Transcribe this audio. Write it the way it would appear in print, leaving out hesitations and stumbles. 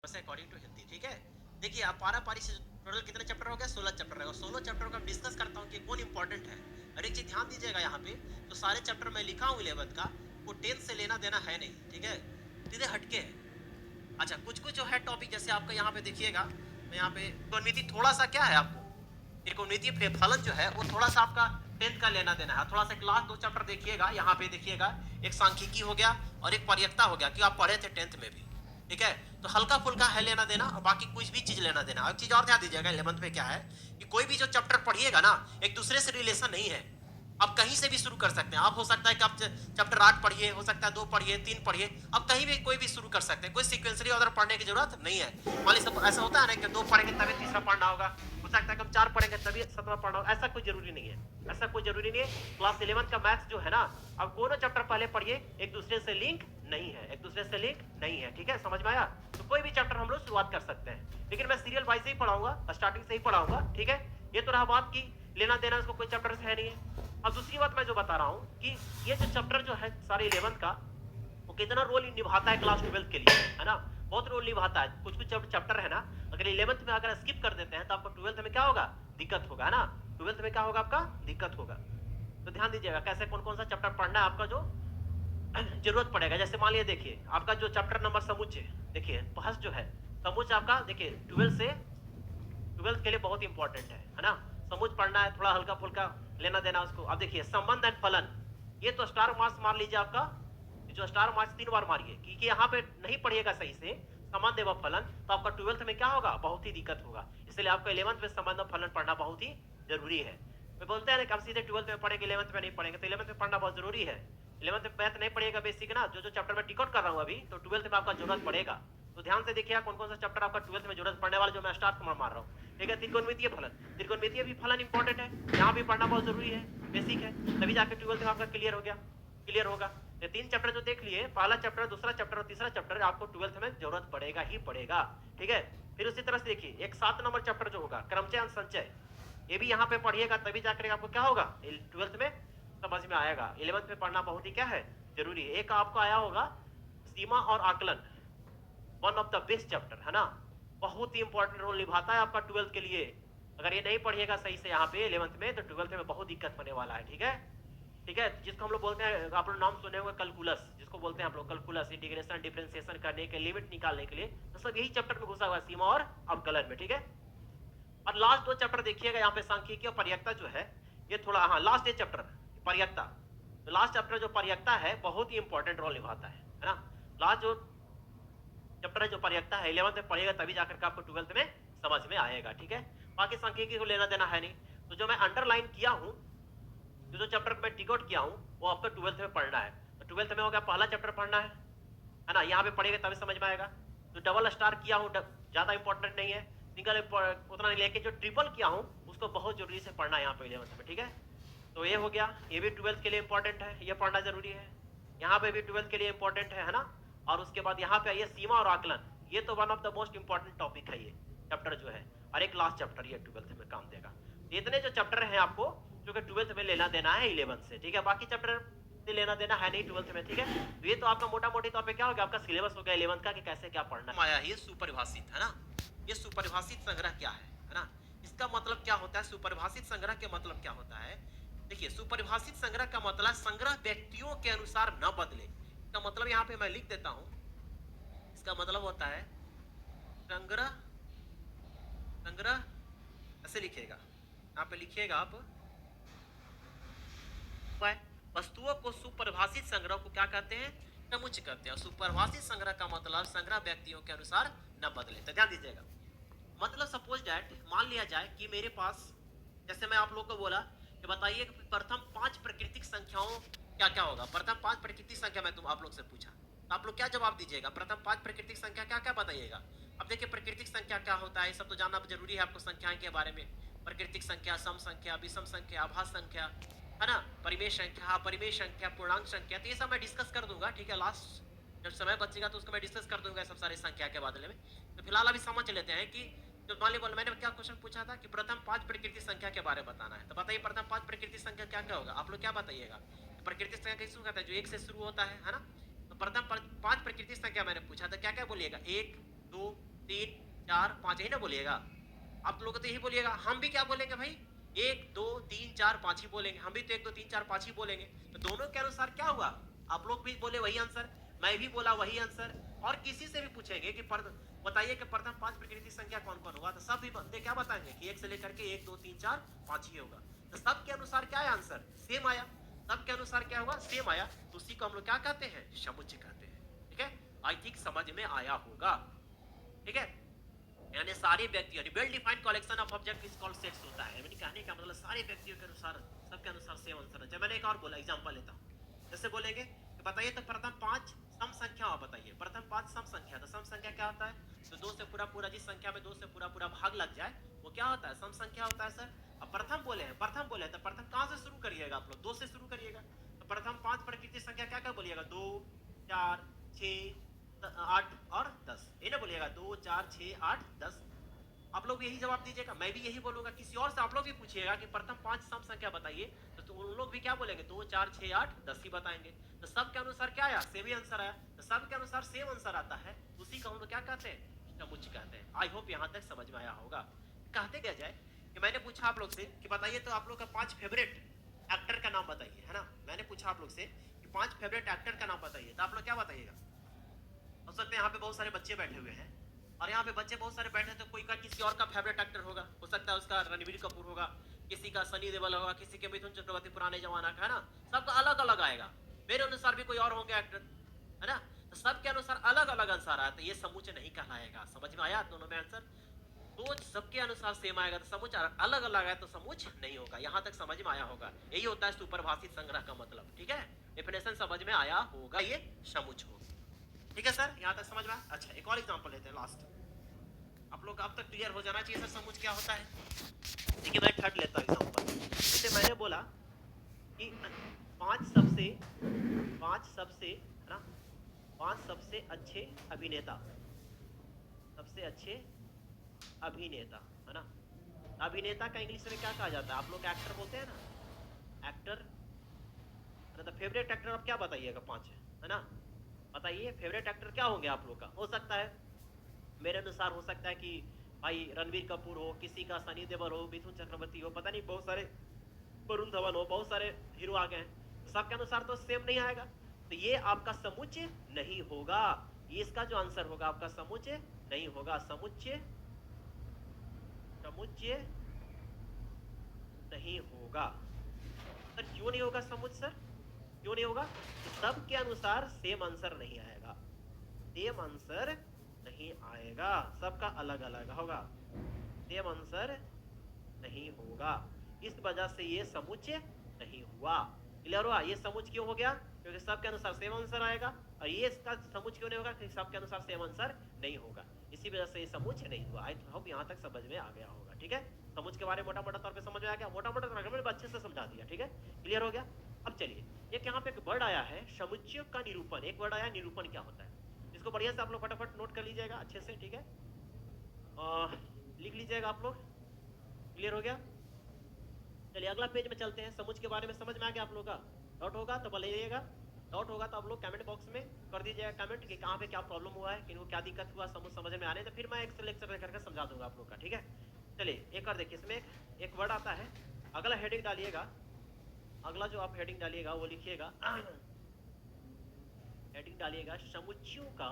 से according to Hindi, ठीक है। देखिए आप पारा पारी से टोटल कितने चैप्टर हो गया, 16 चैप्टर रहेगा। 16 चैप्टर को डिस्कस करता हूँ कि कौन इंपॉर्टेंट है। और एक चीज ध्यान दीजिएगा यहाँ पे, तो सारे चैप्टर मैं लिखा हूँ 11th का, वो 10th से लेना देना है नहीं, ठीक है, सीधे हटके है। अच्छा कुछ कुछ जो है टॉपिक, जैसे आपका यहाँ पे देखिएगा, मैं यहाँ पे त्रिकोणमिति थोड़ा सा क्या है आपको, त्रिकोणमिति फलन जो है वो थोड़ा सा आपका 10th का लेना देना है। थोड़ा सा लास्ट 2 चैप्टर देखिएगा, यहाँ पे देखिएगा, एक सांख्यिकी हो गया और एक पर्यकता हो गया, कि आप पढ़े थे 10th में भी, ठीक है। तो हल्का फुल्का है लेना देना, और बाकी कुछ भी चीज लेना देना। एक चीज और ध्यान दीजिएगा 11th में क्या है, कि कोई भी जो चैप्टर पढ़िएगा ना, एक दूसरे से रिलेशन नहीं है। आप कहीं से भी शुरू कर सकते हैं। आप हो सकता है कि आप चैप्टर 8 पढ़िए, हो सकता है 2 पढ़िए, 3 पढ़िए, आप कहीं भी कोई भी शुरू कर सकते हैं। कोई सीक्वेंसली ऑर्डर पढ़ने की जरूरत नहीं है। मान लीजिए सब ऐसा होता है ना कि 2 पढ़ेंगे तभी तीसरा पढ़ना होगा, हो सकता है कि हम 4 पढ़ेंगे तभी 7वां पढ़ना होगा, ऐसा कोई जरूरी नहीं है। ऐसा कोई जरूरी नहीं है। क्लास 11 का मैथ्स जो है ना, अब दोनों चैप्टर पहले पढ़िए, एक दूसरे से लिंक नहीं है, एक दूसरे से लिंक नहीं है, ठीक है, समझ में आया। तो कोई भी चैप्टर हम लोग शुरुआत कर सकते हैं, लेकिन मैं सीरियल वाइज ही पढ़ाऊंगा, स्टार्टिंग से ही पढ़ाऊंगा, ठीक है। ये तो रहा बात की लेना देना इसको कोई चैप्टर से है नहीं है। अब दूसरी बात मैं जो बता रहा हूँ कि ये जो चैप्टर जो है सारे 11th का, वो कितना रोल निभाता है क्लास 12th के लिए, है ना, बहुत रोल निभाता है। कुछ कुछ चैप्टर है ना, अगर 11th में अगर स्किप कर देते हैं तो आपको 12th में क्या होगा, दिक्कत होगा, है ना। 12th में क्या होगा, आपका दिक्कत होगा। तो ध्यान दीजिएगा कैसे कौन कौन सा चैप्टर पढ़ना है आपका, जो जरूरत पड़ेगा। जैसे मान लिया देखिए आपका जो चैप्टर नंबर समुच्चय, देखिए फर्स्ट जो है समुच्चय आपका, देखिए 12th के लिए बहुत इंपॉर्टेंट है ना। समुच्चय पढ़ना है, थोड़ा हल्का फुल्का लेना देना उसको। अब देखिए संबंध एंड फलन, ये तो स्टार मार्क्स मार लीजिए आपका, जो स्टार मार्क्स 3 बार मारिए, क्योंकि यहाँ पे नहीं पढ़िएगा सही से संबंध एवं फलन, तो आपका 12th में क्या होगा, बहुत ही दिक्कत होगा। इसलिए आपको 11th में संबंध और फलन पढ़ना बहुत ही जरूरी है। वे बोलते हैं ना कि हम सीधे 12th में पढ़ेंगे 11th में नहीं पढ़ेंगे, तो 11th में पढ़ना बहुत जरूरी है। 11th में मैथ नहीं पढ़िएगा बेसिक ना, जो जो चैप्टर में टिकट कर रहा हूँ अभी, तो 12th में आपका जरूरत पड़ेगा। तो ध्यान से देखिए कौन कौन सा चैप्टर आपका 12th में जरूरत पड़ने वाला, जो मैं स्टार मार रहा हूँ, ठीक है। त्रिकोणमितीय फलन, त्रिकोणमितीय भी फलन इंपॉर्टेंट है, यहाँ भी पढ़ना बहुत जरूरी है, बेसिक है, तभी जाके 12th में आपका क्लियर हो गया, क्लियर होगा। ये 3 चैप्टर जो देख लिए, पहला चैप्टर, दूसरा चैप्टर और तीसरा चैप्टर, आपको 12th में जरूरत पड़ेगा ही पड़ेगा, ठीक है। फिर उसी तरह से देखिए एक 7 नंबर चैप्टर जो होगा क्रमचय और संचय, ये भी यहाँ पे पढ़िएगा, तभी जाकर आपको क्या होगा 12th में समझ में आएगा। 11th में पढ़ना बहुत ही क्या है, जरूरी है। एक आपको आया होगा सीमा और आकलन, one of the best chapter, है ना, बहुत ही इंपॉर्टेंट रोल निभाता है आपका 12th के लिए। अगर ये नहीं पढ़िएगा सही से यहाँ पे 11th में, तो 12th में बहुत दिक्कत होने वाला है, ठीक है, ठीक है। जिसको हम लोग बोलते हैं, आप लोग नाम सुने होंगे कैलकुलस, जिसको बोलते हैं हम लोग कैलकुलस, इंटीग्रेशन डिफरेंशिएशन करने के, लिमिट निकालने के लिए, तो सब यही चैप्टर में घुसा हुआ है, सीमा और अवकलन में, ठीक है। और लास्ट 2 चैप्टर देखिएगा यहाँ पे सांख्यिकी और पर्यकता जो है, ये थोड़ा, हाँ लास्ट ये चैप्टर पर्यकता, तो लास्ट चैप्टर जो पर्यकता है बहुत ही इंपॉर्टेंट रोल निभाता है ना। लास्ट जो चैप्टर है जो पर्यकता है 11th में पढ़िएगा, तभी जाकर के आपको 12th में समझ में आएगा, ठीक है। बाकी सांख्यिकी को लेना देना है नहीं। तो जो मैं अंडरलाइन किया हूँ, जो चैप्टर मैं टिकआउट किया हूँ, वो आपको 12th में पढ़ना है। तो 12th में हो गया, पहला चैप्टर पढ़ना है ना, यहाँ पे पढ़ेगा तभी समझ में आएगा। जो डबल स्टार किया हूँ ज्यादा इंपॉर्टेंट नहीं है, सिंगल उतना नहीं, लेके जो ट्रिपल किया हूँ उसको बहुत जरूरी से पढ़ना है यहाँ पे 11th में, ठीक है। तो ये हो गया, ये भी 12th के लिए इंपॉर्टेंट है, ये पढ़ना जरूरी है। यहाँ पे भी 12th के लिए इंपॉर्टेंट है ना। और उसके बाद यहाँ पे आइए सीमा और आकलन, ये तो one of the most important topic है ये चैप्टर जो है, और एक लास्ट चैप्टर ये 12th में काम देगा। इतने जो चैप्टर है आपको जो कि 12th में लेना देना है 11th से, ठीक है। बाकी चैप्टर से लेना देना है नहीं 12th में, ठीक है। तो ये तो आपका मोटा मोटी तौर पे क्या हो गया, आपका सिलेबस हो गया 11th का कि कैसे क्या पढ़ना है। आया ये सुपरिभाषित, है ना, ये सुपरिभाषित संग्रह क्या है ना, इसका मतलब क्या होता है, सुपरिभाषित संग्रह के मतलब क्या होता है। देखिए सुपरिभाषित संग्रह का मतलब संग्रह व्यक्तियों के अनुसार न बदले। इसका मतलब यहाँ पे मैं लिख देता हूं, इसका मतलब होता है संग्रह, संग्रह ऐसे लिखिएगा, यहाँ पे लिखिएगा आप, वस्तुओं को सुपरिभाषित संग्रह को क्या कहते हैं, समुच्चय कहते हैं। सुपरिभाषित संग्रह का मतलब संग्रह व्यक्तियों के अनुसार न बदले। तो ध्यान दीजिएगा, मतलब सपोज दैट मान लिया जाए कि मेरे पास, जैसे मैं आप लोग को बोला कि बताइए कि प्रथम 5 प्राकृतिक संख्याओं क्या क्या होगा। प्रथम 5 प्राकृतिक संख्या मैं तुम आप लोग से पूछा, तो आप लोग क्या जवाब दीजिएगा, प्रथम 5 प्राकृतिक संख्या क्या क्या बताइएगा। अब देखिए प्राकृतिक संख्या क्या होता है, सब तो जानना जरूरी है आपको संख्याएं के बारे में। प्राकृतिक संख्या, सम संख्या, विषम संख्या, आभास संख्या, है ना, परिमेय संख्या, अपरिमेय संख्या, पूर्णांक संख्या, तो ये सब मैं डिस्कस कर दूंगा, ठीक है। लास्ट जब समय बचेगा तो उसको मैं डिस्कस कर दूंगा सब सारी संख्या के बारे में। तो फिलहाल अभी समझ लेते हैं कि जो मान लीजिए मैंने क्या क्वेश्चन पूछा था कि प्रथम 5 प्रकृति संख्या के बारे में बताना है। तो बताइए प्रथम 5 प्रकृति संख्या क्या क्या होगा, आप लोग क्या बताइएगा। प्रकृति संख्या कैसे शुरू होता है, जो 1 से शुरू होता है ना। तो प्रथम 5 प्रकृति संख्या मैंने पूछा था, क्या क्या बोलिएगा, 1 2 3 4 5 यही ना बोलिएगा? आप लोग तो यही बोलिएगा, हम भी क्या बोलेंगे भाई? 1 2 3 4 5 ही बोलेंगे, हम भी तो 1 2 3 4 5 ही बोलेंगे। तो दोनों के अनुसार क्या हुआ? आप लोग भी बोले वही आंसर, मैं भी बोला वही आंसर, और किसी से भी पूछेंगे कि बताइए कि प्रथम 5 प्राकृतिक संख्या कौन-कौन होगा? तो सब भी बंदे क्या बताएंगे कि 1 से लेकर के 1 2 3 4 5 ही होगा। तो सबके अनुसार क्या है आंसर? सेम आया। सबके अनुसार क्या हुआ? सेम आया। तो उसी को हम लोग क्या कहते हैं? समुच्चय कहते हैं। ठीक है? आई थिंक समझ में आया होगा। ठीक है? यानी सारे व्यक्तियों well defined collection of object is called sets होता है। यानी कहने का मतलब सारे व्यक्तियों के अनुसार, सबके अनुसार सेम आंसर है। मैंने एक और बोला, एग्जांपल लेता हूं। जैसे बोलेंगे कि बताइए तो प्रथम 5 सम संख्या बताइए। प्रथम 5 सम संख्या, तो सम संख्या क्या होता है? तो 2 से पूरा पूरा, जिस संख्या में 2 से पूरा पूरा भाग लग जाए वो क्या होता है? सम संख्या होता है सर। अब प्रथम बोले हैं, तो प्रथम कहां से शुरू करिएगा आप लोग? 2 से शुरू करिएगा। तो प्रथम 5 प्राकृतिक संख्या क्या क्या बोलिएगा? 2 4 6 8 और 10, ये ना बोलिएगा? 2 4 6 8 10। आप लोग भी यही जवाब दीजिएगा, मैं भी यही बोलूंगा। किसी और से आप लोग भी पूछिएगा कि प्रथम 5 सम संख्या बताइए, तो उन लोग भी क्या बोलेंगे? 2 4 6 8 10 ही बताएंगे। तो सब के अनुसार क्या आया? सेम ही आंसर आया। तो सब के अनुसार सेम आंसर आता है, उसी को हम लोग क्या कहते हैं? समुच्चय कहते हैं। आई होप यहाँ तक समझ में आया होगा। कहते क्या जाए कि मैंने पूछा आप लोग से कि बताइए तो आप लोग का 5 फेवरेट एक्टर का नाम बताइए, है ना? मैंने पूछा आप लोग से कि 5 फेवरेट एक्टर का नाम बताइए, तो आप लोग क्या बताइएगा? हो सकता है यहाँ पे बहुत सारे बच्चे बैठे हुए हैं, और यहाँ पे बच्चे बहुत सारे बैठे हैं, तो कोई का किसी और का फेवरेट एक्टर होगा। हो सकता है उसका रणवीर कपूर होगा, किसी का सनी देओल होगा, किसी के मिथुन चक्रवर्ती पुराने जमाना का, है ना? सबका अलग अलग आएगा। मेरे अनुसार भी कोई और होंगे एक्टर, है ना? तो सबके अनुसार अलग अलग आंसर आया, तो ये समुच्चय नहीं कहलाएगा। समझ में आया दोनों में आंसर? तो सबके अनुसार सेम आएगा तो समुच्चय, अलग अलग आया तो समुच्चय नहीं होगा। यहाँ तक समझ में आया होगा। यही होता है सुपरभाषित संग्रह का मतलब। ठीक है? डेफिनेशन समझ में आया होगा, ये समुच्चय होगा। ठीक है सर, यहाँ तक समझ में आया? अच्छा, एक और एग्जांपल लेते हैं लास्ट। आप लोग अब तक क्लियर हो जाना चाहिए सर समुच्चय क्या होता है। देखिए मैं थर्ड लेता हूँ एग्जांपल। जैसे मैंने बोला कि पांच सबसे है ना, 5 सबसे अच्छे अभिनेता, सबसे अच्छे अभिनेता, है ना? अभिनेता का इंग्लिश में क्या कहा जाता है? आप लोग एक्टर बोलते हैं ना, एक्टर। तो फेवरेट एक्टर आप क्या बताइएगा? 5 है ना? बताइए फेवरेट एक्टर क्या होंगे आप लोग का? हो सकता है मेरे अनुसार हो सकता है कि भाई रणवीर कपूर हो, किसी का सनी देओल हो, मिथुन चक्रवर्ती हो, पता नहीं, बहुत सारे, वरुण धवन हो, बहुत सारे हीरो आ गए हैं। तो सबके अनुसार तो सेम नहीं आएगा, तो ये आपका समुच्चय नहीं होगा। ये इसका जो आंसर होगा आपका समुच्चय नहीं होगा। समुच्चय समुच्चय नहीं होगा। सर क्यों नहीं होगा समुच्चय? सर क्यों नहीं होगा? तो सबके अनुसार सेम आंसर नहीं आएगा, सेम आंसर नहीं आएगा, सबका अलग अलग होगा, सेम आंसर नहीं होगा। इस वजह से ये समुच्चय नहीं हुआ। क्लियर हुआ? ये समुच्चय क्यों हो गया? क्योंकि सबके अनुसार सेम आंसर आएगा, और ये इसका समुच्चय क्यों नहीं होगा? क्योंकि सबके अनुसार सेम आंसर नहीं होगा। इसी वजह से ये समुच्चय नहीं हुआ। आई होप यहाँ तक समझ में आ गया होगा। ठीक है? समुच्चय के बारे में मोटा मोटा तौर पे समझ में आ गया। मोटा मोटा तौर में अच्छे से समझा दिया। ठीक है? क्लियर हो गया? अब चलिए, एक यहाँ पे एक वर्ड आया है, समुच्चय का निरूपण। एक वर्ड आया, निरूपण क्या होता है? इसको बढ़िया से आप लोग फटाफट नोट कर लीजिएगा अच्छे से। ठीक है? लिख लीजिएगा आप लोग। क्लियर हो गया? चलिए अगला पेज में चलते हैं। समुच्चय के बारे में समझ में आ गया आप लोग का? डाउट होगा तो बताइएगा, डाउट होगा तो आप लोग कमेंट बॉक्स में कर दीजिएगा कमेंट कि कहाँ पे क्या प्रॉब्लम हुआ है, किनको क्या दिक्कत हुआ समझ में आने, तो फिर मैं एक लेक्चर करके समझा दूंगा आप लोग का। ठीक है? चलिए एक और देखिए, इसमें एक वर्ड आता है। अगला हेडिंग डालिएगा, अगला जो आप हेडिंग डालिएगा वो लिखिएगा, हेडिंग डालिएगा समुच्चयों का